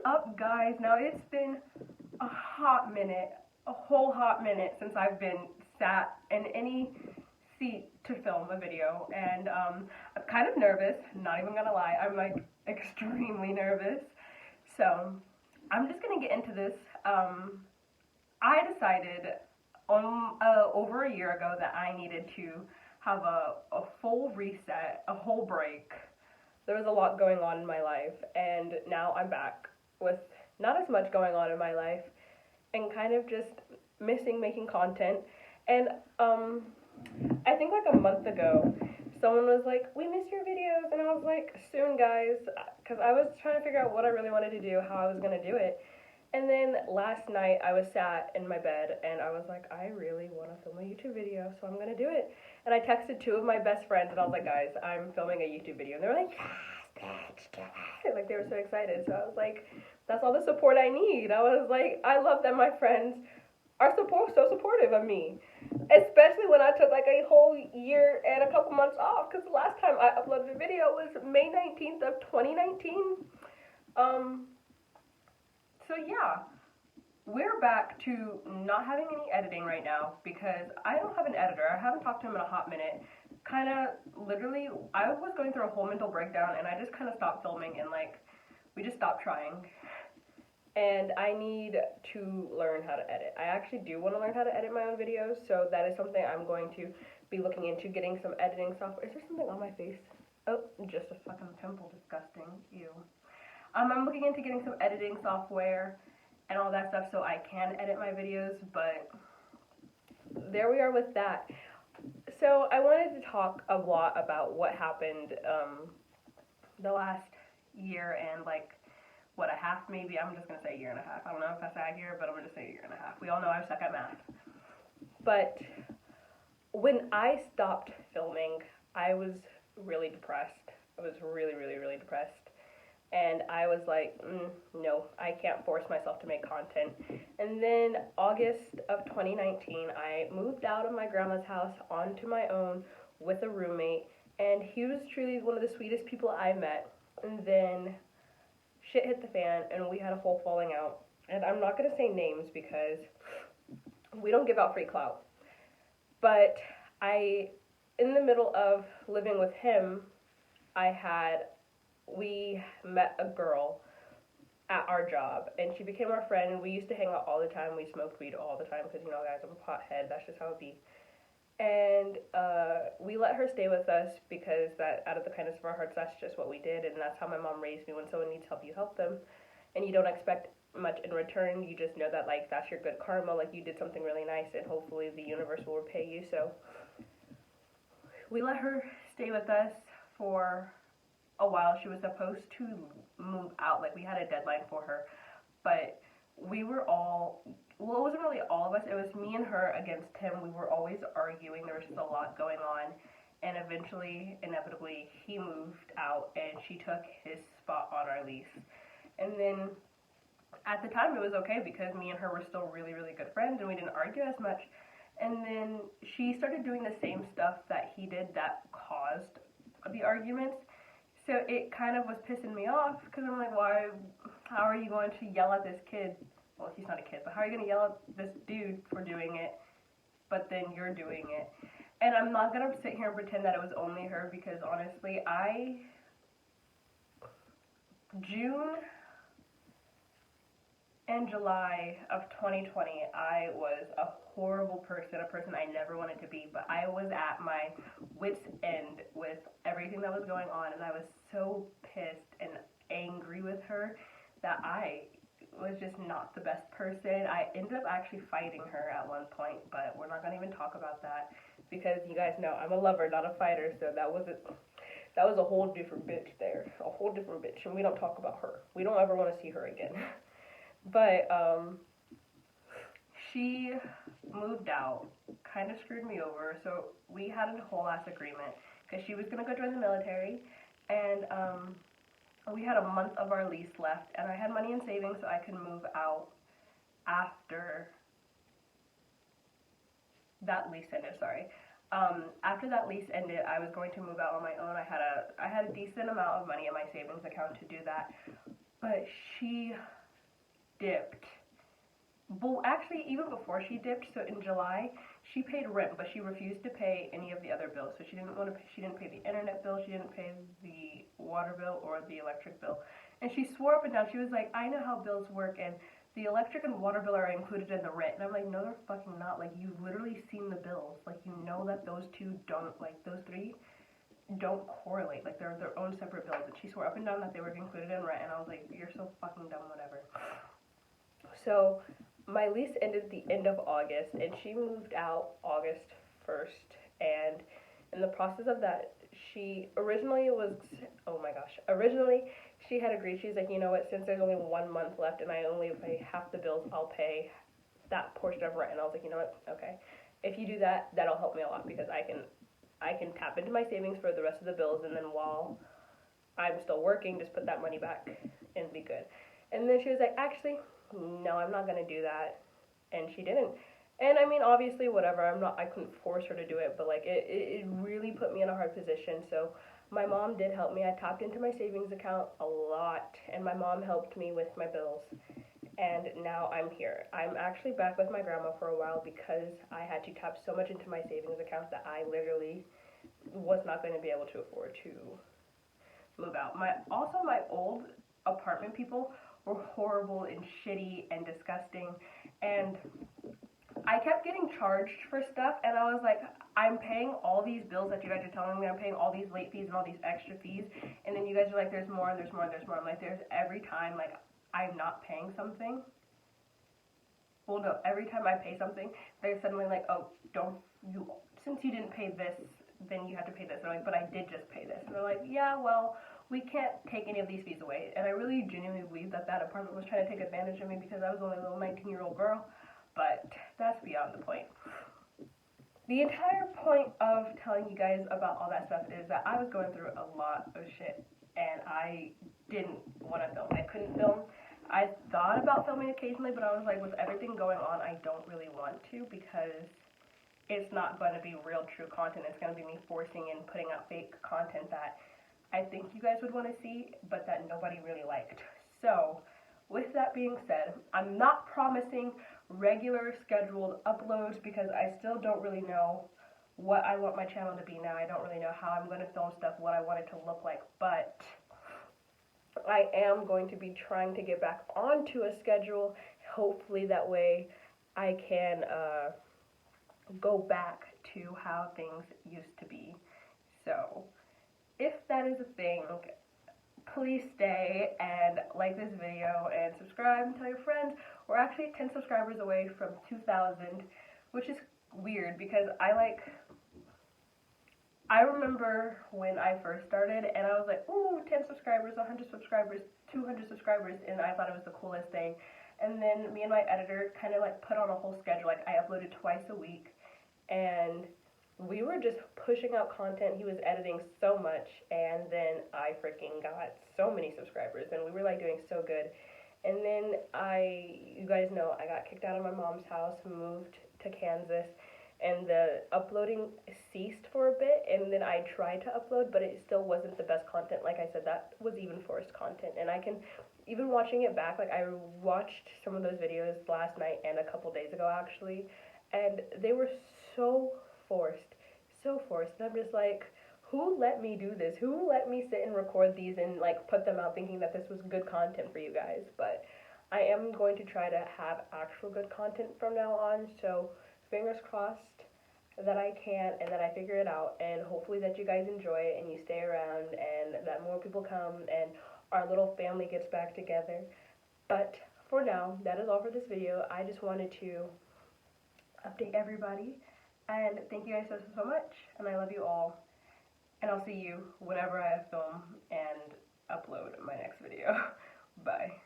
up, guys? Now, it's been a hot minute, a whole hot minute since I've been sat in any seat to film a video, and I'm kind of nervous, not even gonna lie. I'm like extremely nervous. So I'm just gonna get into this. I decided over a year ago that I needed to have a full reset, a whole break. There was a lot going on in my life, and now I'm back with not as much going on in my life and kind of just missing making content. And I think like a month ago, someone was like, "We miss your videos," and I was like, "Soon, guys," because I was trying to figure out what I really wanted to do, how I was going to do it. And then last night I was sat in my bed and I was like, I really want to film a YouTube video, so I'm going to do it. And I texted two of my best friends and I was like, guys, I'm filming a YouTube video. And they were like, yes, bitch, yes. Like they were so excited. So I was like, that's all the support I need. I was like, I love that my friends are so supportive of me. Especially when I took like a whole year and a couple months off, because the last time I uploaded a video was May 19th of 2019. So yeah, we're back to not having any editing right now because I don't have an editor. I haven't talked to him in a hot minute. Kind of literally, I was going through a whole mental breakdown and I just kind of stopped filming and like, we just stopped trying. And I need to learn how to edit. I actually do want to learn how to edit my own videos, so that is something I'm going to be looking into, getting some editing software. Is there something on my face? Oh, just a fucking pimple, disgusting, ew. I'm looking into getting some editing software and all that stuff so I can edit my videos, but there we are with that. So I wanted to talk a lot about what happened the last year and like, what, a half maybe? I'm just going to say a year and a half. I don't know if that's accurate, but I'm going to say a year and a half. We all know I suck at math. But when I stopped filming, I was really depressed. I was really, really, really depressed. And I was like, no, I can't force myself to make content. And then August of 2019, I moved out of my grandma's house onto my own with a roommate. And he was truly one of the sweetest people I met. And then shit hit the fan and we had a whole falling out. And I'm not going to say names because we don't give out free clout. But in the middle of living with him, we met a girl at our job, and she became our friend, and we used to hang out all the time. We smoked weed all the time because, you know, guys, I'm a pothead. That's just how it be. And we let her stay with us because that, out of the kindness of our hearts, that's just what we did, and that's how my mom raised me. When someone needs help, you help them, and you don't expect much in return. You just know that, like, that's your good karma, like you did something really nice, and hopefully the universe will repay you. So we let her stay with us for a while. She was supposed to move out, like we had a deadline for her, but we were all, well, it wasn't really all of us, it was me and her against him. We were always arguing, there was just a lot going on, and eventually, inevitably, he moved out and she took his spot on our lease. And then at the time it was okay because me and her were still really, really good friends and we didn't argue as much. And then she started doing the same stuff that he did that caused the arguments. So it kind of was pissing me off because I'm like, how are you going to yell at this kid? Well, he's not a kid, but how are you going to yell at this dude for doing it, but then you're doing it? And I'm not going to sit here and pretend that it was only her because honestly, June and July of 2020, I was a horrible person, a person I never wanted to be, but I was at my wit's end with everything that was going on, and I was so pissed and angry with her that I was just not the best person. I ended up actually fighting her at one point, but we're not going to even talk about that because you guys know I'm a lover, not a fighter, so that was a whole different bitch there, a whole different bitch, and we don't talk about her. We don't ever want to see her again. But she moved out, kind of screwed me over, so we had a whole ass agreement because she was going to go join the military, and we had a month of our lease left, and I had money in savings so I could move out after that lease ended, after that lease ended, I was going to move out on my own. I had a decent amount of money in my savings account to do that, but she dipped. Well, actually, even before she dipped, so in July, she paid rent, but she refused to pay any of the other bills. So she didn't want to. She didn't pay the internet bill. She didn't pay the water bill or the electric bill. And she swore up and down. She was like, "I know how bills work, and the electric and water bill are included in the rent." And I'm like, "No, they're fucking not. Like, you've literally seen the bills. Like, you know that those two don't. Like, those three don't correlate. Like, they're their own separate bills." And she swore up and down that they were included in rent. And I was like, "You're so fucking dumb. Whatever." So my lease ended the end of August, and she moved out August 1st. And in the process of that, she originally she had agreed. She's like, "You know what, since there's only 1 month left and I only pay half the bills, I'll pay that portion of rent." And I was like, "You know what, okay. If you do that, that'll help me a lot, because I can tap into my savings for the rest of the bills, and then while I'm still working, just put that money back and be good." And then she was like, "Actually, no, I'm not gonna do that," and she didn't. And I mean, obviously, whatever. I couldn't force her to do it, but like, it really put me in a hard position. So my mom did help me. I tapped into my savings account a lot, and my mom helped me with my bills. And now I'm here. I'm actually back with my grandma for a while because I had to tap so much into my savings account that I literally was not going to be able to afford to move out. My old apartment people were horrible and shitty and disgusting, and I kept getting charged for stuff, and I was like, "I'm paying all these bills that you guys are telling me. I'm paying all these late fees and all these extra fees, and then you guys are like, there's more, there's more, there's more." I'm like, "There's every time like I'm not paying something. Well, no, every time I pay something, they're suddenly like, "Oh, don't you? Since you didn't pay this, then you have to pay this." And I'm like, "But I did just pay this." And they're like, "Yeah, well, we can't take any of these fees away." And I really genuinely believe that apartment was trying to take advantage of me because I was only a little 19-year-old girl. But that's beyond the point. The entire point of telling you guys about all that stuff is that I was going through a lot of shit, and I didn't want to film. I couldn't film. I thought about filming occasionally, but I was like, with everything going on, I don't really want to, because it's not going to be real, true content. It's going to be me forcing and putting out fake content that I think you guys would want to see, but that nobody really liked. So, with that being said, I'm not promising regular scheduled uploads because I still don't really know what I want my channel to be now. I don't really know how I'm going to film stuff, what I want it to look like, but I am going to be trying to get back onto a schedule. Hopefully that way I can go back to how things used to be. So, if that is a thing, please stay and like this video and subscribe and tell your friends. We're actually 10 subscribers away from 2,000, which is weird because I remember when I first started and I was like, "Ooh, 10 subscribers, 100 subscribers, 200 subscribers," and I thought it was the coolest thing. And then me and my editor kind of like put on a whole schedule. Like, I uploaded twice a week, and we were just pushing out content. He was editing so much, and then I freaking got so many subscribers, and we were like doing so good. And then you guys know, I got kicked out of my mom's house, moved to Kansas, and the uploading ceased for a bit, and then I tried to upload, but it still wasn't the best content. Like I said, that was even forced content, and even watching it back, like, I watched some of those videos last night and a couple days ago, actually, and they were so forced, and I'm just like, who let me do this? Who let me sit and record these and like put them out thinking that this was good content for you guys? But I am going to try to have actual good content from now on, so fingers crossed that I can and that I figure it out, and hopefully that you guys enjoy it and you stay around and that more people come and our little family gets back together. But for now, that is all for this video. I just wanted to update everybody, and thank you guys so much, and I love you all, and I'll see you whenever I film and upload my next video. Bye.